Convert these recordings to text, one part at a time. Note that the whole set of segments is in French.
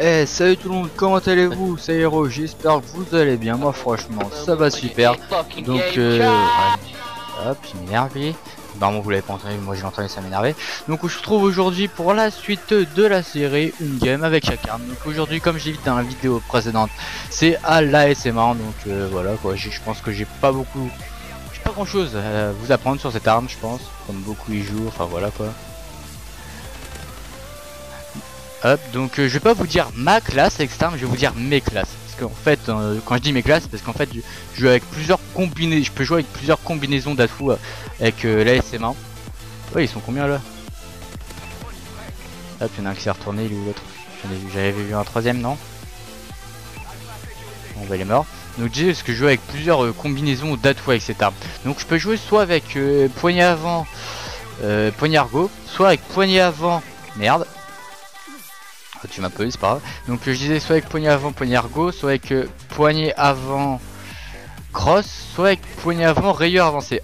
Eh, salut tout le monde, comment allez-vous? C'est Hero, j'espère que vous allez bien. Moi franchement ça va super. Donc hop, il m'énerve lui. Normalement vous l'avez pas entendu, moi j'ai entendu, ça m'énerver. Donc je se trouve aujourd'hui pour la suite de la série Une Game avec Chakarn. Donc aujourd'hui, comme j'ai dit dans la vidéo précédente, c'est à l'ASMR. Donc voilà quoi, je pense que j'ai pas grand chose à vous apprendre sur cette arme, je pense. Comme beaucoup y jouent, enfin voilà quoi. Hop, donc je vais pas vous dire ma classe externe, je vais vous dire mes classes. Parce qu'en fait, quand je dis mes classes, parce qu'en fait, je joue avec plusieurs combinaisons, je peux jouer avec plusieurs combinaisons d'atouts avec l'ASM1. Ouais, ils sont combien là? Hop, il y en a un qui s'est retourné, il est où l'autre? J'avais vu un troisième, non? Bon, bah il est mort. Donc je disais, parce que je joue avec plusieurs combinaisons d'atouts avec cette arme. Donc je peux jouer soit avec poignet avant, poignet argot, soit avec poignet avant, merde. Tu m'as pas eu, c'est pas grave. Donc je disais soit avec poignet avant, poignet argot, soit avec poignet avant cross, soit avec poignet avant rayure avancée.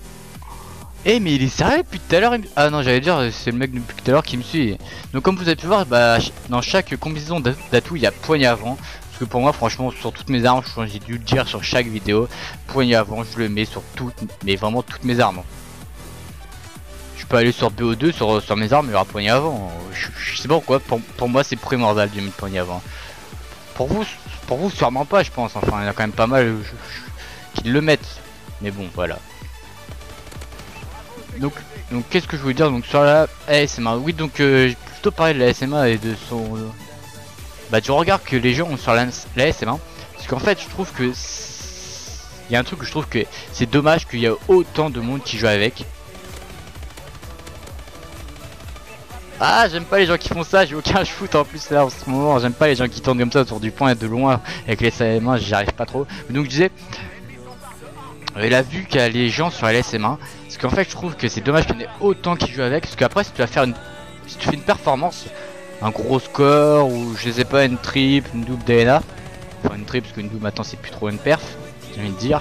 Eh mais il est sérieux depuis tout à l'heure. Ah non, j'allais dire c'est le mec depuis tout à l'heure qui me suit. Donc comme vous avez pu voir, bah dans chaque combinaison d'atout il y a poignet avant. Parce que pour moi franchement sur toutes mes armes, j'ai dû le dire sur chaque vidéo, poignet avant je le mets sur toutes, mais vraiment toutes mes armes. Je peux aller sur BO2 sur mes armes, il y aura poignet avant. Je sais pas pourquoi, pour moi c'est primordial de mettre poignet avant. Pour vous sûrement pas, je pense. Enfin, il y a quand même pas mal qui le mettent. Mais bon, voilà. Donc qu'est-ce que je voulais dire donc sur la ASMR? Oui, donc j'ai plutôt parlé de la ASMR et de son bah du regard que les gens ont sur la ASMR. Parce qu'en fait, je trouve que il y a un truc que je trouve que c'est dommage qu'il y a autant de monde qui joue avec. Ah, j'aime pas les gens qui font ça, j'ai aucun shoot en plus là en ce moment, j'aime pas les gens qui tournent comme ça autour du point et de loin avec les SM1, j'y arrive pas trop. Donc je disais, il a vu qu'il y a les gens sur les SM1, parce qu'en fait je trouve que c'est dommage qu'il y en ait autant qui jouent avec, parce qu'après si tu vas faire si tu fais une performance, un gros score ou je sais pas une triple, une double DNA, enfin une triple parce qu'une double maintenant c'est plus trop une perf, j'ai envie de dire,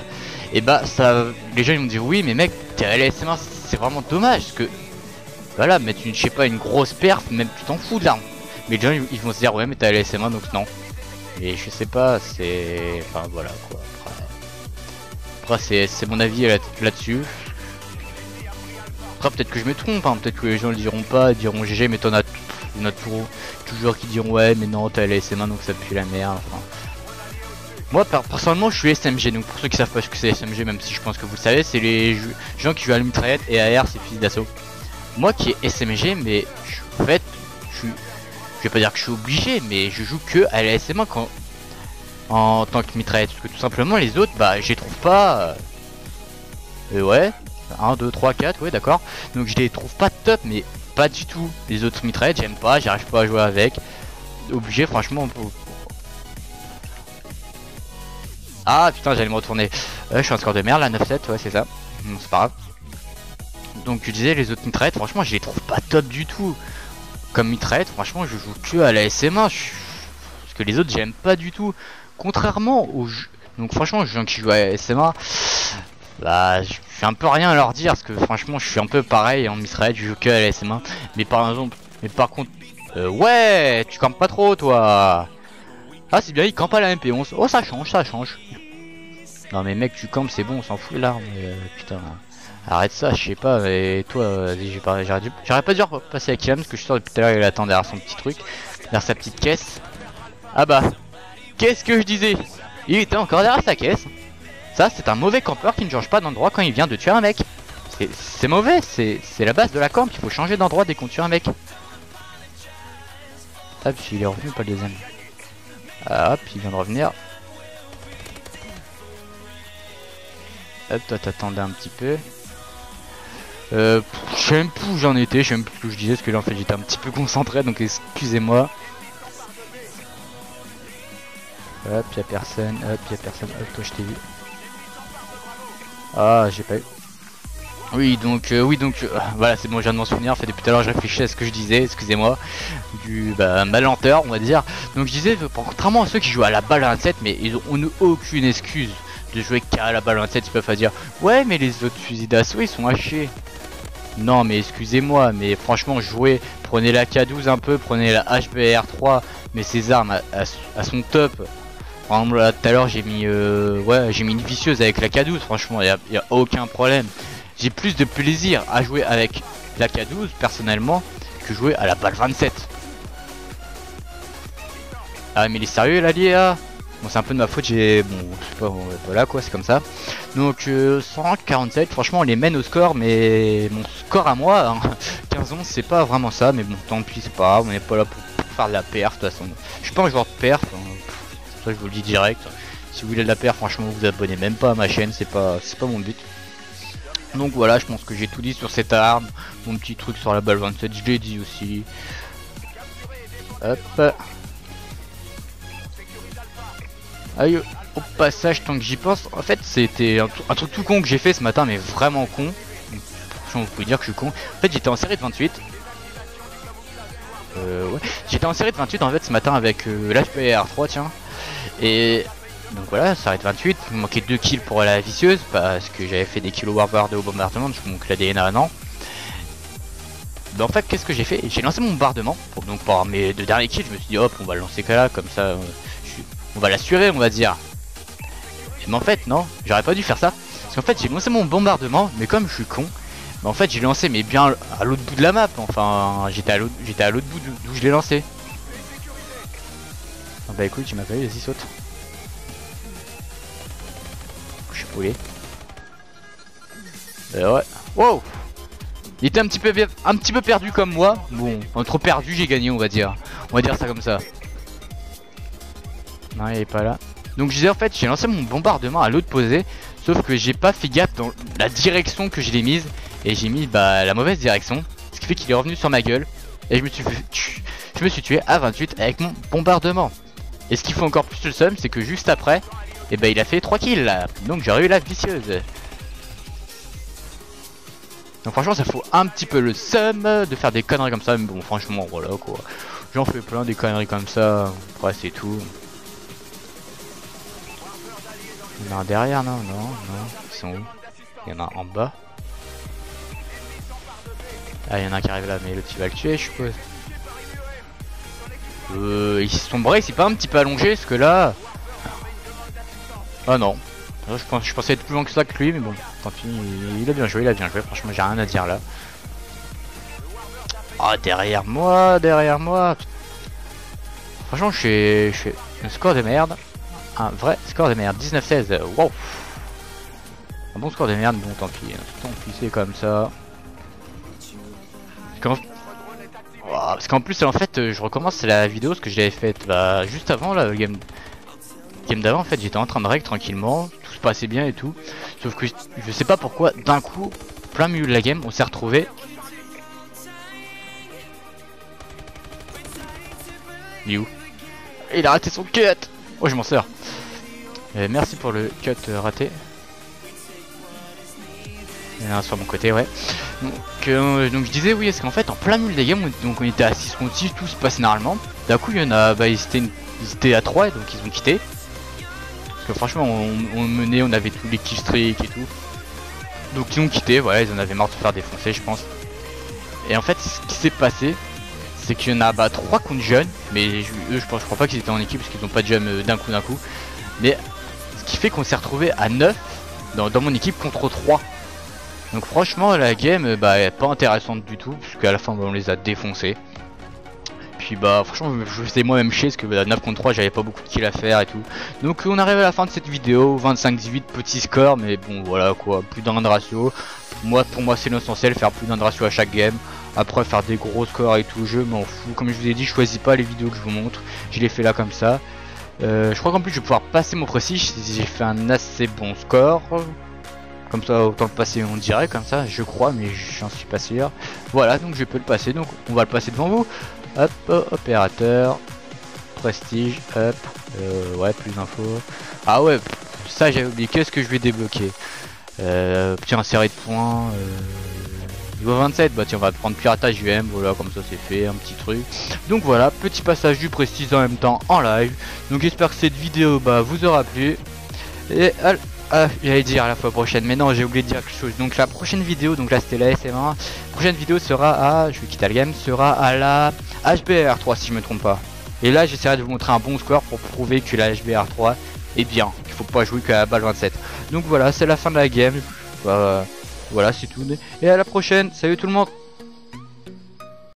et bah ça, les gens ils vont dire oui mais mec t'es à la SM1, c'est vraiment dommage parce que voilà, mettre une, je sais pas, une grosse perf, même tu t'en fous de l'arme. Mais les gens ils vont se dire ouais mais t'as LSM1 donc non. Et je sais pas, c'est... Enfin voilà quoi. Après c'est mon avis là-dessus. Après peut-être que je me trompe, hein. Peut-être que les gens le diront pas, ils diront GG mais t'en as toujours qui diront ouais mais non t'as LSM1 donc ça pue la merde. Enfin... Moi personnellement je suis SMG, donc pour ceux qui savent pas ce que c'est SMG, même si je pense que vous le savez, c'est les gens qui jouent à la mitraillette et AR c'est fusil d'assaut. Moi qui est SMG, mais en fait, je vais pas dire que je suis obligé, mais je joue que à la SM1 en tant que mitraillette. Parce que tout simplement, les autres, bah, je les trouve pas. Ouais, 1, 2, 3, 4, ouais, d'accord. Donc je les trouve pas top, mais pas du tout. Les autres mitraillettes, j'aime pas, j'arrive pas à jouer avec. Obligé, franchement. Ah putain, j'allais me retourner. Je suis un score de merde là, 9-7, ouais, c'est ça. Bon, c'est pas grave. Donc je disais les autres mitraillettes franchement je les trouve pas top du tout. Comme mitraillette franchement je joue que à la SM1 parce que les autres j'aime pas du tout. Contrairement aux jeux. Donc franchement les gens qui jouent à la SM1, bah je fais un peu rien à leur dire parce que franchement je suis un peu pareil en mitraillette, je joue que à la SM1. Mais par contre ouais tu campes pas trop toi. Ah c'est bien il campe à la MP11. Oh ça change. Non mais mec tu campes c'est bon on s'en fout là mais putain. Arrête ça, je sais pas, mais toi, j'aurais pas dû repasser avec Ilham parce que je suis sûr depuis tout à l'heure il attend derrière son petit truc, derrière sa petite caisse. Ah bah, qu'est-ce que je disais? Il était encore derrière sa caisse. Ça, c'est un mauvais campeur qui ne change pas d'endroit quand il vient de tuer un mec. C'est mauvais, c'est la base de la camp, il faut changer d'endroit dès qu'on tue un mec. Hop, il est revenu, pas le deuxième. Ah, hop, il vient de revenir. Hop, toi t'attendais un petit peu. Je sais même plus où j'en étais, je sais même plus ce que je disais, parce que là en fait j'étais un petit peu concentré donc excusez-moi. Hop, y'a personne, hop toi je t'ai vu. Ah, j'ai pas eu. Oui donc, voilà c'est bon, je viens de m'en souvenir, en fait depuis tout à l'heure je réfléchissais à ce que je disais, excusez-moi. Ma lenteur on va dire. Donc je disais, contrairement à ceux qui jouent à la balle 27, mais ils ont aucune excuse de jouer qu'à la balle 27, ils peuvent pas dire ouais mais les autres fusils d'assaut ils sont hachés. Non mais excusez-moi, mais franchement jouez, prenez la K12 un peu, prenez la HBR3, mais ses armes à son top. Par exemple là tout à l'heure j'ai mis ouais, j'ai mis une vicieuse avec la K12, franchement y a aucun problème. J'ai plus de plaisir à jouer avec la K12 personnellement que jouer à la balle 27. Ah mais il est sérieux là Lia. Bon c'est un peu de ma faute, j'ai... Bon je sais pas, bon, voilà quoi, c'est comme ça. Donc 147, franchement on les mène au score, mais mon score à moi, hein, 15-11 c'est pas vraiment ça, mais bon tant pis c'est pas grave, on n'est pas là pour faire de la perf de toute façon. Je suis pas un joueur de perf, hein. Ça je vous le dis direct. Si vous voulez de la perf, franchement vous abonnez même pas à ma chaîne, c'est pas mon but. Donc voilà, je pense que j'ai tout dit sur cette arme. Mon petit truc sur la balle 27, je l'ai dit aussi. Hop. Aïe, au passage, tant que j'y pense, en fait c'était un truc tout con que j'ai fait ce matin, mais vraiment con. Franchement vous pouvez dire que je suis con. En fait j'étais en série de 28. Ouais. J'étais en série de 28 en fait ce matin avec l'HPR 3 tiens. Et donc voilà, ça arrête 28, il me manquait 2 kills pour la vicieuse parce que j'avais fait des kills warboard au bombardement, donc la DNA non. Bah en fait qu'est-ce que j'ai fait? J'ai lancé mon bombardement, donc pour mes 2 derniers kills, je me suis dit hop on va le lancer là, comme ça on va l'assurer on va dire. Mais en fait non, j'aurais pas dû faire ça, parce qu'en fait j'ai lancé mon bombardement, mais comme je suis con, bah en fait j'ai lancé mais bien à l'autre bout de la map, enfin j'étais à l'autre bout d'où je l'ai lancé. Ah bah écoute tu m'as pas eu, vas-y saute. Je suis poulet. Ouais. Wow. Il était un petit peu perdu comme moi. Bon, trop perdu j'ai gagné on va dire. On va dire ça comme ça. Non il est pas là. Donc je disais en fait j'ai lancé mon bombardement à l'autre posé. Sauf que j'ai pas fait gaffe dans la direction que je l'ai mise. Et j'ai mis bah la mauvaise direction. Ce qui fait qu'il est revenu sur ma gueule. Et je me suis tué à 28 avec mon bombardement. Et ce qui fait encore plus le seum, c'est que juste après, et bah il a fait 3 kills là. Donc j'aurais eu la vicieuse. Donc franchement ça fout un petit peu le seum de faire des conneries comme ça. Mais bon franchement voilà quoi. J'en fais plein des conneries comme ça. Après c'est tout. Il y en a un derrière non. Ils sont où? Il y en a un en bas. Ah il y en a un qui arrive là mais l'autre il va le tuer je suppose. Son break c'est pas un petit peu allongé parce que là... Ah non. Je pensais être plus long que ça que lui mais bon. Tant pis, il a bien joué, franchement j'ai rien à dire là. Ah derrière moi. Franchement je fais un score de merde. Un vrai score de merde, 19-16, wow. Un bon score de merde, bon tant pis c'est comme ça. Parce qu'en plus en fait je recommence la vidéo ce que j'avais faite bah, juste avant là, le game d'avant en fait j'étais en train de règle tranquillement, tout se passait bien et tout. Sauf que je sais pas pourquoi d'un coup, plein milieu de la game, on s'est retrouvé. Il est où? Il a raté son cut. Oh je m'en sors. Merci pour le cut raté. Il y en a un sur mon côté ouais. Donc je disais oui est-ce qu'en fait en plein milieu des games donc on était à 6 contre 6, tout se passe normalement. D'un coup il y en a bah ils étaient à 3 donc ils ont quitté. Parce que franchement on menait, on avait tous les kill streaks et tout. Donc ils ont quitté, voilà ils en avaient marre de se faire défoncer je pense. Et en fait ce qui s'est passé c'est qu'il y en a bah 3 contre jeunes. Mais eux je crois pas qu'ils étaient en équipe parce qu'ils ont pas de jump d'un coup. Mais ce qui fait qu'on s'est retrouvé à 9 dans mon équipe contre 3. Donc franchement la game bah est pas intéressante du tout puisqu'à la fin bah, on les a défoncés. Puis bah franchement je faisais moi-même chier parce que bah, 9 contre 3 j'avais pas beaucoup de kills à faire et tout. Donc on arrive à la fin de cette vidéo, 25-18 petit score mais bon voilà quoi, plus d'un de ratio. Pour moi c'est l'essentiel, faire plus d'un de ratio à chaque game. Après faire des gros scores et tout, je m'en fous. Comme je vous ai dit je choisis pas les vidéos que je vous montre, je les fais là comme ça. Je crois qu'en plus je vais pouvoir passer mon prestige si j'ai fait un assez bon score. Comme ça autant le passer on dirait comme ça je crois mais j'en suis pas sûr. Voilà donc je peux le passer, donc on va le passer devant vous. Hop, opérateur, prestige, hop, ouais plus d'infos. Ah ouais ça j'avais oublié, qu'est-ce que je vais débloquer? Petit inséré de points, niveau 27, bah tiens on va prendre piratage UM, voilà comme ça c'est fait, un petit truc. Donc voilà, petit passage du prestige en même temps en live. Donc j'espère que cette vidéo bah vous aura plu. Et j'allais dire à la fois prochaine, mais non j'ai oublié de dire quelque chose. Donc la prochaine vidéo, donc là c'était la SM1. La prochaine vidéo sera à, je vais quitter le game, sera à la HBR3 si je me trompe pas. Et là j'essaierai de vous montrer un bon score pour prouver que la HBR3 est bien, qu'il faut pas jouer qu'à la balle 27. Donc voilà, c'est la fin de la game. Voilà, c'est tout. Et à la prochaine, salut tout le monde.